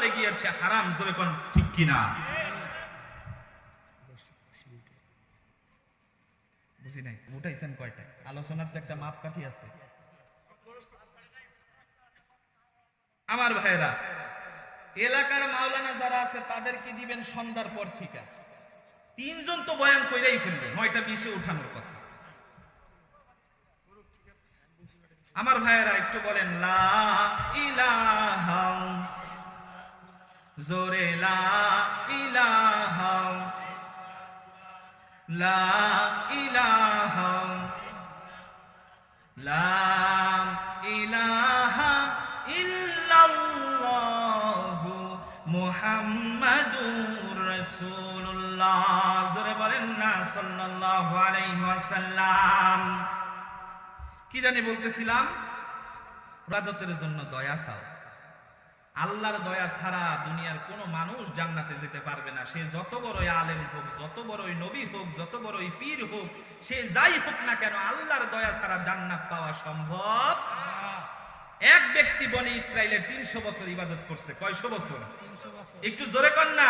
চলে গিয়েছে হারাম। জোরে কোন ঠিক কিনা? বুঝি নাই উঠাইছেন কয়টা? আলোচনার তো একটা মাপকাঠি আছে। আমার ভাইরা, এলাকার মাওলানা যারা আছে তাদেরকে দিবেন সন্ধ্যার পর থেকে। 3 জন তো বয়ান কইরাই ফেলবে, 9টা 20-এ উঠানোর কথা। আমার ভাইয়েরা একটু বলেন লা ইলাহা, জোরে লা ইলাহা, লা ইলাহা, লা ইলাহা ইল্লাল্লাহু মুহাম্মাদুর রাসূলুল্লাহ। জোরে বলেন না সাল্লাল্লাহু আলাইহি ওয়াসাল্লাম। কি জানি বলতেছিলাম? ইবাদতের জন্য দয়া চাও। আল্লাহর দয়া ছাড়া দুনিয়ার কোনো মানুষ জান্নাতে যেতে পারবে না। সে যত বড়ই আলেম হোক, যত বড়ই নবী হোক, যত বড়ই পীর হোক, সে যাই হোক না কেন, আল্লাহর দয়া ছাড়া জান্নাত পাওয়া সম্ভব। এক ব্যক্তি বনি ইসরাইলের 300 বছর ইবাদত করছে। কয়শো বছর? একটু জোরে কর না।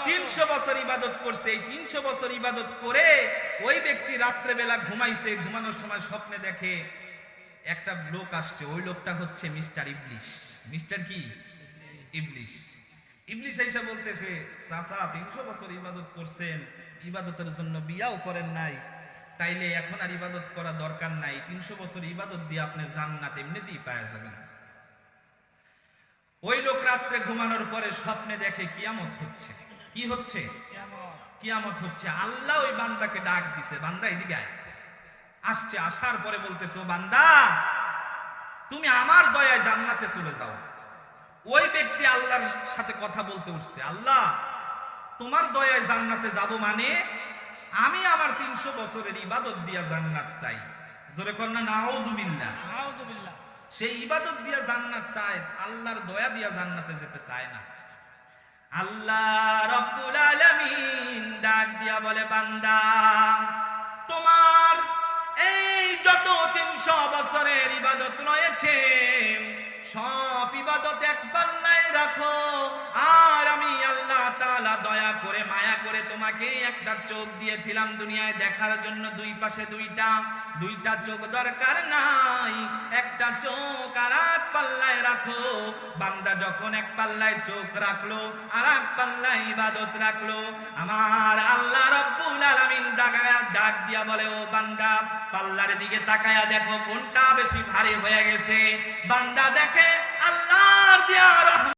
300 বছর ইবাদত করছে। এই 300 বছর ইবাদত করে ওই ব্যক্তি রাত্রে বেলা ঘুমাইছে। ঘুমানোর সময় স্বপ্নে দেখে একটা লোক আসছে। ওই লোকটা হচ্ছে মিস্টার ইবলিশ। মিস্টার কি? ইবলিশ। ইবলিশ এসে বলতেছে, চাচা 300 বছর ইবাদত করছেন, ইবাদতের জন্য বিয়াও করেন নাই, তাইলে এখন আর ইবাদত করা দরকার নাই। 300 বছর ইবাদত দিয়ে আপনি জান্নাত এমনিতেই পাওয়া যাবেন। ওই লোক রাত্রে ঘুমানোর পরে স্বপ্নে দেখে কিয়ামত হচ্ছে। কি হচ্ছে? কিয়ামত হচ্ছে। আল্লাহ ওই বান্দাকে ডাক দিছে, বান্দা এদিকে আয়। আসছে। আসার পরে বলতেছে, ও বান্দা, তুমি আমার দয়ায় জান্নাতে চলে যাও। ওই ব্যক্তি আল্লাহর সাথে কথা বলতে উঠছে, আল্লাহ তোমার দয়ায় জান্নাতে যাব মানে আমি আমার 300 বছরের ইবাদত দিয়া জান্নাত চাই। জোরে কর না নাউজুবিল্লাহ। সেই ইবাদত দিয়া জান্নাত চায়, আল্লাহর দয়া দিয়া জান্নাতে যেতে চায় না। আল্লাহ রাব্বুল আলামিন ডাক দিয়া বলে, বান্দা তোমার এই যত 300 বছরের ইবাদত রয়েছে সব ইবাদত এক পাল্লায় রাখো, আর আমি আল্লাহ তাআলা দয়া করে মায়া করে তোমাকে একটা চোখ দিয়েছিলাম দুনিয়ায় দেখার জন্য। দুই পাশে দুইটা চোখ দরকার নাই, একটা চোখ আর এক পাল্লায় রাখো। বান্দা যখন এক পাল্লায় চোখ রাখলো আর এক পাল্লায় ইবাদত রাখলো, আমার আল্লাহ রাব্বুল আলামিন ডাক দিয়া বলে, ও বান্দা পাল্লার দিকে তাকায়া দেখো কোনটা বেশি ভারী হয়ে গেছে। বান্দা দেখে আল্লাহর দেয়া